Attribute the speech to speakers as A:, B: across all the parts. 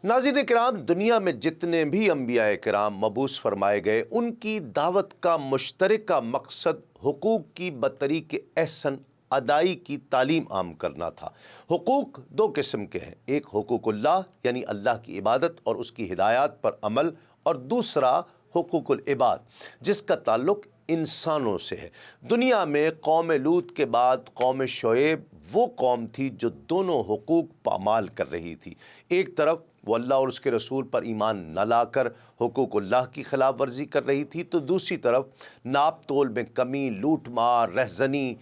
A: ناظرین کرام، دنیا میں جتنے بھی انبیاء کرام مبعوث فرمائے گئے، ان کی دعوت کا مشترکہ مقصد حقوق کی بطریق احسن ادائی کی تعلیم عام کرنا تھا۔ حقوق دو قسم کے ہیں، ایک حقوق اللہ یعنی اللہ کی عبادت اور اس کی ہدایات پر عمل، اور دوسرا حقوق العباد جس کا تعلق انسانوں سے ہے۔ دنیا میں قوم لوط کے بعد قوم شعیب وہ قوم تھی جو دونوں حقوق پامال کر رہی تھی۔ ایک طرف وہ اللہ اور اس کے رسول پر ایمان نہ لا کر حقوق اللہ کی خلاف ورزی کر رہی تھی، تو دوسری طرف ناپ تول میں کمی، لوٹ مار، رہزنی،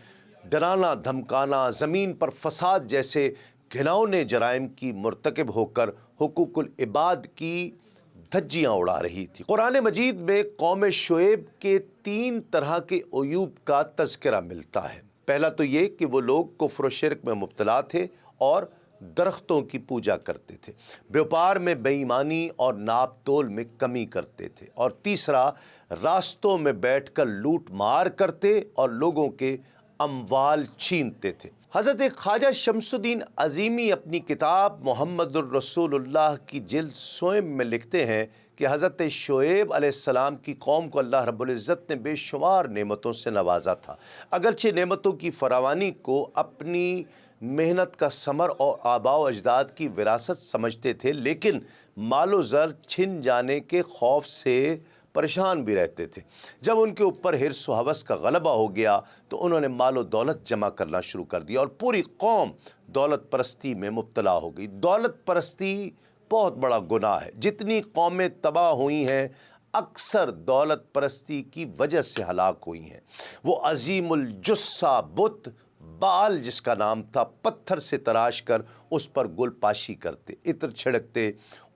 A: ڈرانا دھمکانا، زمین پر فساد جیسے گھناؤنے جرائم کی مرتکب ہو کر حقوق العباد کی دھجیاں اڑا رہی تھی۔ قرآن مجید میں قوم شعیب کے 3 طرح کے عیوب کا تذکرہ ملتا ہے۔ پہلا تو یہ کہ وہ لوگ کفر و شرک میں مبتلا تھے اور درختوں کی پوجا کرتے تھے، بیوپار میں بے ایمانی اور ناپ تول میں کمی کرتے تھے، اور تیسرا راستوں میں بیٹھ کر لوٹ مار کرتے اور لوگوں کے اموال چھینتے تھے۔ حضرت خواجہ شمس الدین عظیمی اپنی کتاب محمد الرسول اللہ کی جلد سوم میں لکھتے ہیں کہ حضرت شعیب علیہ السلام کی قوم کو اللہ رب العزت نے بے شمار نعمتوں سے نوازا تھا۔ اگرچہ نعمتوں کی فراوانی کو اپنی محنت کا ثمر اور آباء و اجداد کی وراثت سمجھتے تھے، لیکن مال و زر چھن جانے کے خوف سے پریشان بھی رہتے تھے۔ جب ان کے اوپر حرص و ہوس کا غلبہ ہو گیا تو انہوں نے مال و دولت جمع کرنا شروع کر دیا، اور پوری قوم دولت پرستی میں مبتلا ہو گئی۔ دولت پرستی بہت بڑا گناہ ہے۔ جتنی قومیں تباہ ہوئی ہیں اکثر دولت پرستی کی وجہ سے ہلاک ہوئی ہیں۔ وہ عظیم الجثہ بت بال جس کا نام تھا، پتھر سے تراش کر اس پر گل پاشی کرتے، عطر چھڑکتے،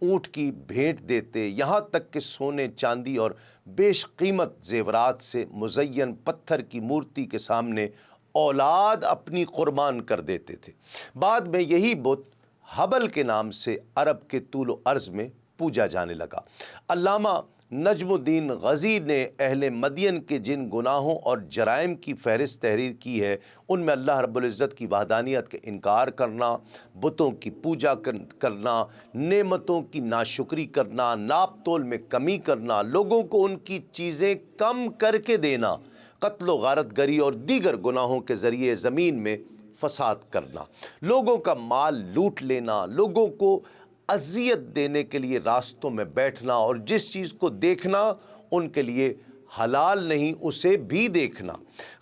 A: اونٹ کی بھیٹ دیتے، یہاں تک کہ سونے چاندی اور بیش قیمت زیورات سے مزین پتھر کی مورتی کے سامنے اولاد اپنی قربان کر دیتے تھے۔ بعد میں یہی بت حبل کے نام سے عرب کے طول و عرض میں پوجا جانے لگا۔ علامہ نجم الدین غزی نے اہل مدین کے جن گناہوں اور جرائم کی فہرست تحریر کی ہے، ان میں اللہ رب العزت کی وحدانیت کا انکار کرنا، بتوں کی پوجا کرنا، نعمتوں کی ناشکری کرنا، ناپ تول میں کمی کرنا، لوگوں کو ان کی چیزیں کم کر کے دینا، قتل و غارت گری اور دیگر گناہوں کے ذریعے زمین میں فساد کرنا، لوگوں کا مال لوٹ لینا، لوگوں کو اذیت دینے کے لیے راستوں میں بیٹھنا، اور جس چیز کو دیکھنا ان کے لیے حلال نہیں اسے بھی دیکھنا،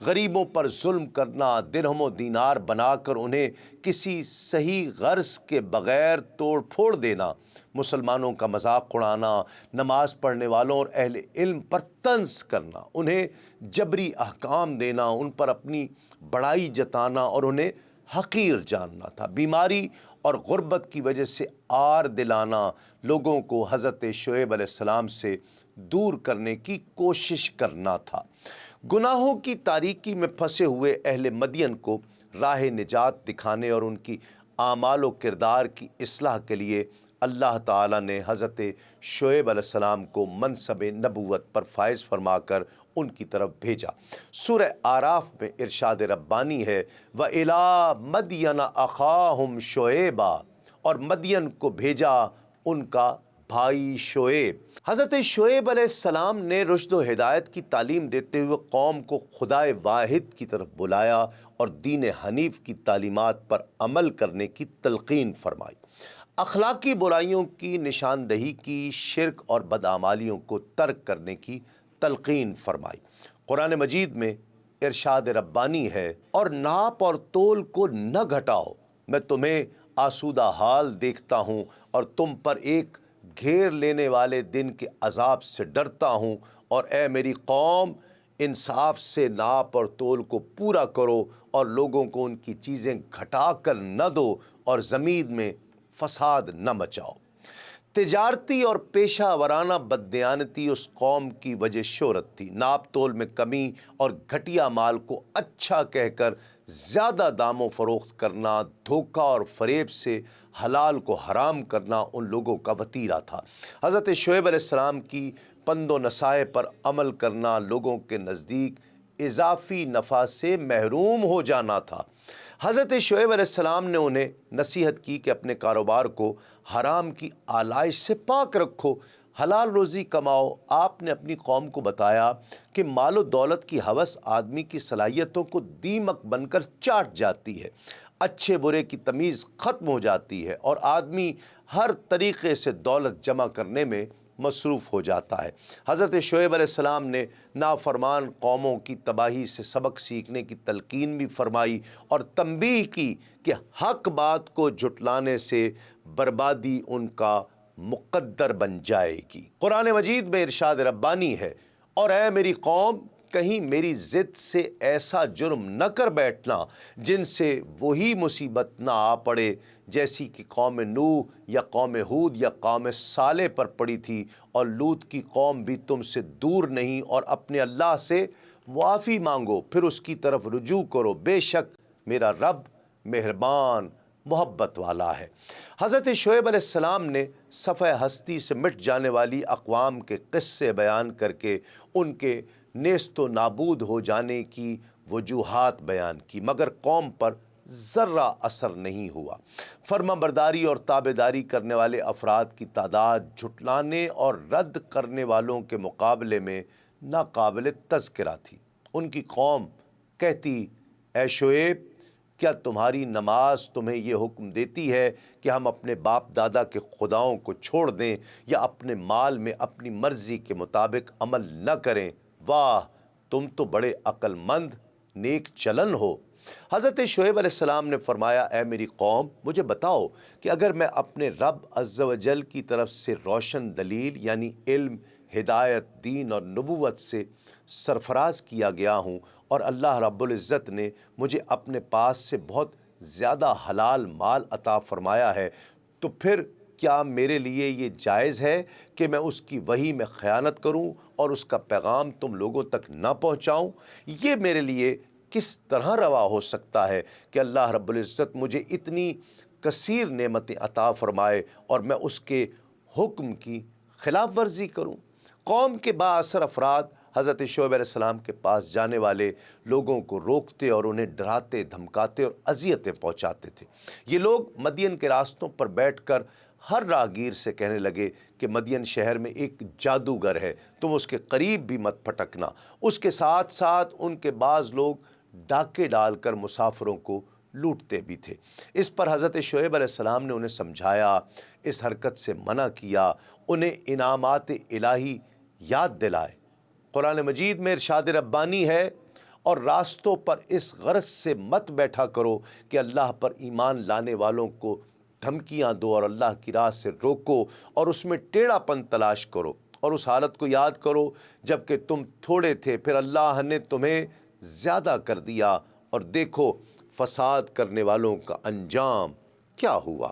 A: غریبوں پر ظلم کرنا، درہم و دینار بنا کر انہیں کسی صحیح غرض کے بغیر توڑ پھوڑ دینا، مسلمانوں کا مذاق اڑانا، نماز پڑھنے والوں اور اہل علم پر طنز کرنا، انہیں جبری احکام دینا، ان پر اپنی بڑائی جتانا اور انہیں حقیر جاننا تھا، بیماری اور غربت کی وجہ سے آر دلانا، لوگوں کو حضرت شعیب علیہ السلام سے دور کرنے کی کوشش کرنا تھا۔ گناہوں کی تاریکی میں پھنسے ہوئے اہل مدین کو راہ نجات دکھانے اور ان کی اعمال و کردار کی اصلاح کے لیے اللہ تعالیٰ نے حضرت شعیب علیہ السلام کو منصب نبوت پر فائز فرما کر ان کی طرف بھیجا۔ سورہ اعراف میں ارشاد ربانی ہے، وَإِلَىٰ مَدْيَنَ أَخَاهُمْ شُعَيْبًا، اور مدین کو بھیجا ان کا بھائی شعیب۔ حضرت شعیب علیہ السلام نے رشد و ہدایت کی تعلیم دیتے ہوئے قوم کو خدائے واحد کی طرف بلایا اور دین حنیف کی تعلیمات پر عمل کرنے کی تلقین فرمائی، اخلاقی برائیوں کی نشاندہی کی، شرک اور بدعمالیوں کو ترک کرنے کی تلقین فرمائی۔ قرآن مجید میں ارشاد ربانی ہے، اور ناپ اور تول کو نہ گھٹاؤ، میں تمہیں آسودہ حال دیکھتا ہوں اور تم پر ایک گھیر لینے والے دن کے عذاب سے ڈرتا ہوں، اور اے میری قوم انصاف سے ناپ اور تول کو پورا کرو اور لوگوں کو ان کی چیزیں گھٹا کر نہ دو اور زمین میں فساد نہ مچاؤ۔ تجارتی اور پیشہ ورانہ بددیانتی اس قوم کی وجہ شہرت تھی۔ ناپ تول میں کمی اور گھٹیا مال کو اچھا کہہ کر زیادہ دام و فروخت کرنا، دھوکہ اور فریب سے حلال کو حرام کرنا ان لوگوں کا وتیرہ تھا۔ حضرت شعیب علیہ السلام کی پند و نصائح پر عمل کرنا لوگوں کے نزدیک اضافی نفع سے محروم ہو جانا تھا۔ حضرت شعیب علیہ السلام نے انہیں نصیحت کی کہ اپنے کاروبار کو حرام کی آلائش سے پاک رکھو، حلال روزی کماؤ۔ آپ نے اپنی قوم کو بتایا کہ مال و دولت کی ہوس آدمی کی صلاحیتوں کو دیمک بن کر چاٹ جاتی ہے، اچھے برے کی تمیز ختم ہو جاتی ہے اور آدمی ہر طریقے سے دولت جمع کرنے میں مصروف ہو جاتا ہے۔ حضرت شعیب علیہ السلام نے نافرمان قوموں کی تباہی سے سبق سیکھنے کی تلقین بھی فرمائی اور تنبیہ کی کہ حق بات کو جھٹلانے سے بربادی ان کا مقدر بن جائے گی۔ قرآن مجید میں ارشاد ربانی ہے، اور اے میری قوم، کہیں میری ضد سے ایسا جرم نہ کر بیٹھنا جن سے وہی مصیبت نہ آ پڑے جیسی کہ قوم نوح یا قوم ہود یا قوم صالح پر پڑی تھی، اور لوط کی قوم بھی تم سے دور نہیں، اور اپنے اللہ سے معافی مانگو، پھر اس کی طرف رجوع کرو، بے شک میرا رب مہربان محبت والا ہے۔ حضرت شعیب علیہ السلام نے صفحہ ہستی سے مٹ جانے والی اقوام کے قصے بیان کر کے ان کے نیست و نابود ہو جانے کی وجوہات بیان کی، مگر قوم پر ذرہ اثر نہیں ہوا۔ فرما برداری اور تابع داری کرنے والے افراد کی تعداد جھٹلانے اور رد کرنے والوں کے مقابلے میں ناقابل تذکرہ تھی۔ ان کی قوم کہتی، اے شعیب، کیا تمہاری نماز تمہیں یہ حکم دیتی ہے کہ ہم اپنے باپ دادا کے خداؤں کو چھوڑ دیں یا اپنے مال میں اپنی مرضی کے مطابق عمل نہ کریں؟ واہ، تم تو بڑے عقل مند نیک چلن ہو۔ حضرت شعیب علیہ السلام نے فرمایا، اے میری قوم، مجھے بتاؤ کہ اگر میں اپنے رب عز و جل کی طرف سے روشن دلیل یعنی علم، ہدایت، دین اور نبوت سے سرفراز کیا گیا ہوں اور اللہ رب العزت نے مجھے اپنے پاس سے بہت زیادہ حلال مال عطا فرمایا ہے، تو پھر کیا میرے لیے یہ جائز ہے کہ میں اس کی وحی میں خیانت کروں اور اس کا پیغام تم لوگوں تک نہ پہنچاؤں؟ یہ میرے لیے کس طرح روا ہو سکتا ہے کہ اللہ رب العزت مجھے اتنی کثیر نعمتیں عطا فرمائے اور میں اس کے حکم کی خلاف ورزی کروں؟ قوم کے با اثر افراد حضرت شعیب علیہ السلام کے پاس جانے والے لوگوں کو روکتے اور انہیں ڈراتے، دھمکاتے اور اذیتیں پہنچاتے تھے۔ یہ لوگ مدین کے راستوں پر بیٹھ کر ہر راہگیر سے کہنے لگے کہ مدین شہر میں ایک جادوگر ہے، تم اس کے قریب بھی مت پھٹکنا۔ اس کے ساتھ ساتھ ان کے بعض لوگ ڈاکے ڈال کر مسافروں کو لوٹتے بھی تھے۔ اس پر حضرت شعیب علیہ السلام نے انہیں سمجھایا، اس حرکت سے منع کیا، انہیں انعامات الہی یاد دلائے۔ قرآن مجید میں ارشاد ربانی ہے، اور راستوں پر اس غرض سے مت بیٹھا کرو کہ اللہ پر ایمان لانے والوں کو دھمکیاں دو اور اللہ کی راہ سے روکو اور اس میں ٹیڑھا پن تلاش کرو، اور اس حالت کو یاد کرو جب کہ تم تھوڑے تھے، پھر اللہ نے تمہیں زیادہ کر دیا، اور دیکھو فساد کرنے والوں کا انجام کیا ہوا۔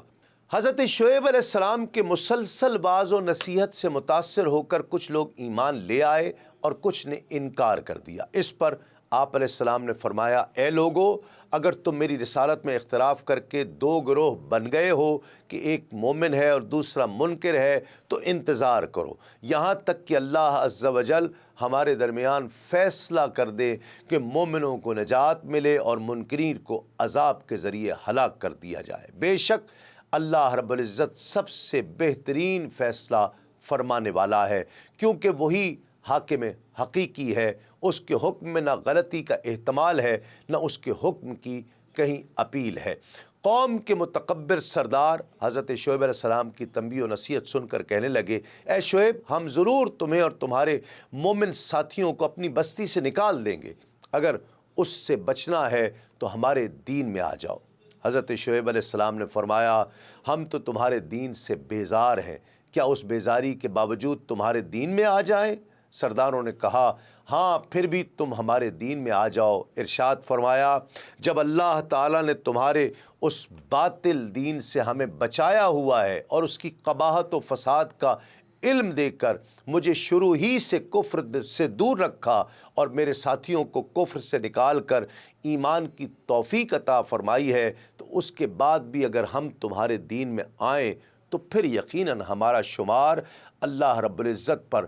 A: حضرت شعیب علیہ السلام کے مسلسل واعظ و نصیحت سے متاثر ہو کر کچھ لوگ ایمان لے آئے اور کچھ نے انکار کر دیا۔ اس پر آپ علیہ السلام نے فرمایا، اے لوگو، اگر تم میری رسالت میں اختلاف کر کے دو گروہ بن گئے ہو کہ ایک مومن ہے اور دوسرا منکر ہے، تو انتظار کرو یہاں تک کہ اللہ عز و جل ہمارے درمیان فیصلہ کر دے کہ مومنوں کو نجات ملے اور منکرین کو عذاب کے ذریعے ہلاک کر دیا جائے۔ بے شک اللہ رب العزت سب سے بہترین فیصلہ فرمانے والا ہے، کیونکہ وہی حاکم حقیقی ہے۔ اس کے حکم میں نہ غلطی کا احتمال ہے، نہ اس کے حکم کی کہیں اپیل ہے۔ قوم کے متکبر سردار حضرت شعیب علیہ السلام کی تنبیہ و نصیحت سن کر کہنے لگے، اے شعیب، ہم ضرور تمہیں اور تمہارے مومن ساتھیوں کو اپنی بستی سے نکال دیں گے، اگر اس سے بچنا ہے تو ہمارے دین میں آ جاؤ۔ حضرت شعیب علیہ السلام نے فرمایا، ہم تو تمہارے دین سے بیزار ہیں، کیا اس بیزاری کے باوجود تمہارے دین میں آ جائیں؟ سرداروں نے کہا، ہاں، پھر بھی تم ہمارے دین میں آ جاؤ۔ ارشاد فرمایا، جب اللہ تعالیٰ نے تمہارے اس باطل دین سے ہمیں بچایا ہوا ہے اور اس کی قباحت و فساد کا علم دے کر مجھے شروع ہی سے کفر سے دور رکھا اور میرے ساتھیوں کو کفر سے نکال کر ایمان کی توفیق عطا فرمائی ہے، تو اس کے بعد بھی اگر ہم تمہارے دین میں آئیں تو پھر یقیناً ہمارا شمار اللہ رب العزت پر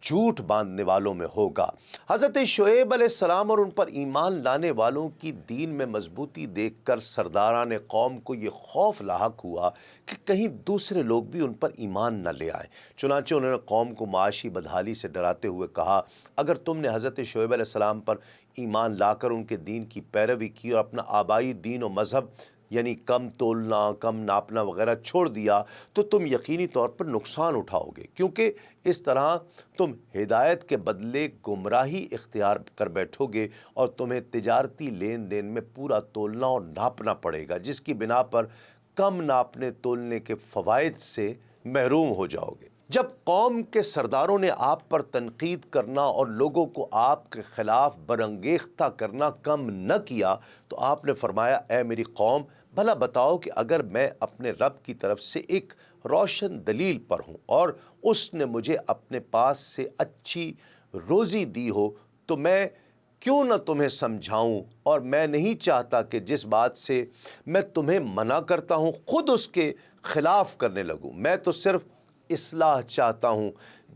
A: جھوٹ باندھنے والوں میں ہوگا۔ حضرت شعیب علیہ السلام اور ان پر ایمان لانے والوں کی دین میں مضبوطی دیکھ کر سرداران قوم کو یہ خوف لاحق ہوا کہ کہیں دوسرے لوگ بھی ان پر ایمان نہ لے آئیں۔ چنانچہ انہوں نے قوم کو معاشی بدحالی سے ڈراتے ہوئے کہا، اگر تم نے حضرت شعیب علیہ السلام پر ایمان لا کر ان کے دین کی پیروی کی اور اپنا آبائی دین و مذہب یعنی کم تولنا، کم ناپنا وغیرہ چھوڑ دیا تو تم یقینی طور پر نقصان اٹھاؤ گے، کیونکہ اس طرح تم ہدایت کے بدلے گمراہی اختیار کر بیٹھو گے اور تمہیں تجارتی لین دین میں پورا تولنا اور ناپنا پڑے گا، جس کی بنا پر کم ناپنے تولنے کے فوائد سے محروم ہو جاؤ گے۔ جب قوم کے سرداروں نے آپ پر تنقید کرنا اور لوگوں کو آپ کے خلاف برانگیختہ کرنا کم نہ کیا تو آپ نے فرمایا، اے میری قوم، بھلا بتاؤ کہ اگر میں اپنے رب کی طرف سے ایک روشن دلیل پر ہوں اور اس نے مجھے اپنے پاس سے اچھی روزی دی ہو تو میں کیوں نہ تمہیں سمجھاؤں، اور میں نہیں چاہتا کہ جس بات سے میں تمہیں منع کرتا ہوں خود اس کے خلاف کرنے لگوں۔ میں تو صرف اصلاح چاہتا ہوں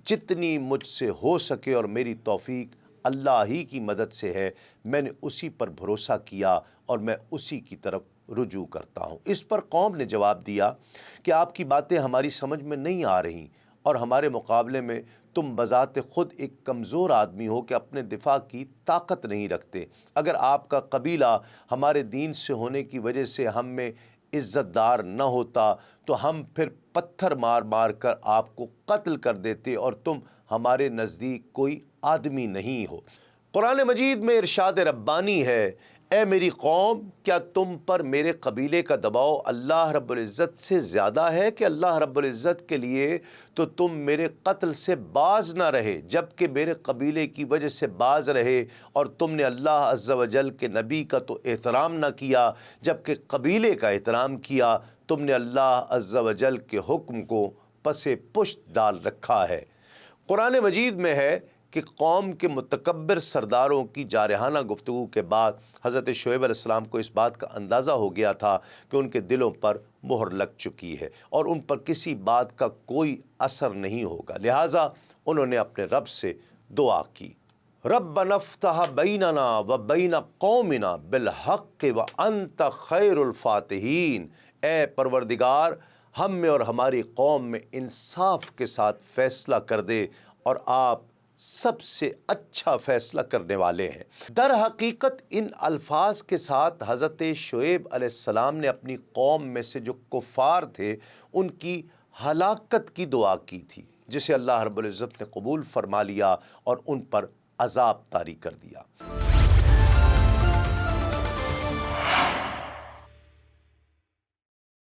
A: جتنی مجھ سے ہو سکے، اور میری توفیق اللہ ہی کی مدد سے ہے۔ میں نے اسی پر بھروسہ کیا اور میں اسی کی طرف رجوع کرتا ہوں۔ اس پر قوم نے جواب دیا کہ آپ کی باتیں ہماری سمجھ میں نہیں آ رہی، اور ہمارے مقابلے میں تم بذات خود ایک کمزور آدمی ہو کہ اپنے دفاع کی طاقت نہیں رکھتے۔ اگر آپ کا قبیلہ ہمارے دین سے ہونے کی وجہ سے ہم میں عزت دار نہ ہوتا تو ہم پھر پتھر مار مار کر آپ کو قتل کر دیتے، اور تم ہمارے نزدیک کوئی آدمی نہیں ہو۔ قرآن مجید میں ارشاد ربانی ہے، اے میری قوم، کیا تم پر میرے قبیلے کا دباؤ اللہ رب العزت سے زیادہ ہے کہ اللہ رب العزت کے لیے تو تم میرے قتل سے باز نہ رہے، جبکہ میرے قبیلے کی وجہ سے باز رہے، اور تم نے اللہ عز و جل کے نبی کا تو احترام نہ کیا جبکہ قبیلے کا احترام کیا۔ تم نے اللہ عز و جل کے حکم کو پس پشت ڈال رکھا ہے۔ قرآن مجید میں ہے کہ قوم کے متکبر سرداروں کی جارحانہ گفتگو کے بعد حضرت شعیب علیہ السلام کو اس بات کا اندازہ ہو گیا تھا کہ ان کے دلوں پر مہر لگ چکی ہے اور ان پر کسی بات کا کوئی اثر نہیں ہوگا، لہٰذا انہوں نے اپنے رب سے دعا کی، ربنا افتح بیننا و بین قومنا بالحق وانت خیر الفاتحین، اے پروردگار، ہم میں اور ہماری قوم میں انصاف کے ساتھ فیصلہ کر دے، اور آپ سب سے اچھا فیصلہ کرنے والے ہیں۔ در حقیقت ان الفاظ کے ساتھ حضرت شعیب علیہ السلام نے اپنی قوم میں سے جو کفار تھے ان کی ہلاکت کی دعا کی تھی، جسے اللہ رب العزت نے قبول فرما لیا اور ان پر عذاب طاری کر دیا۔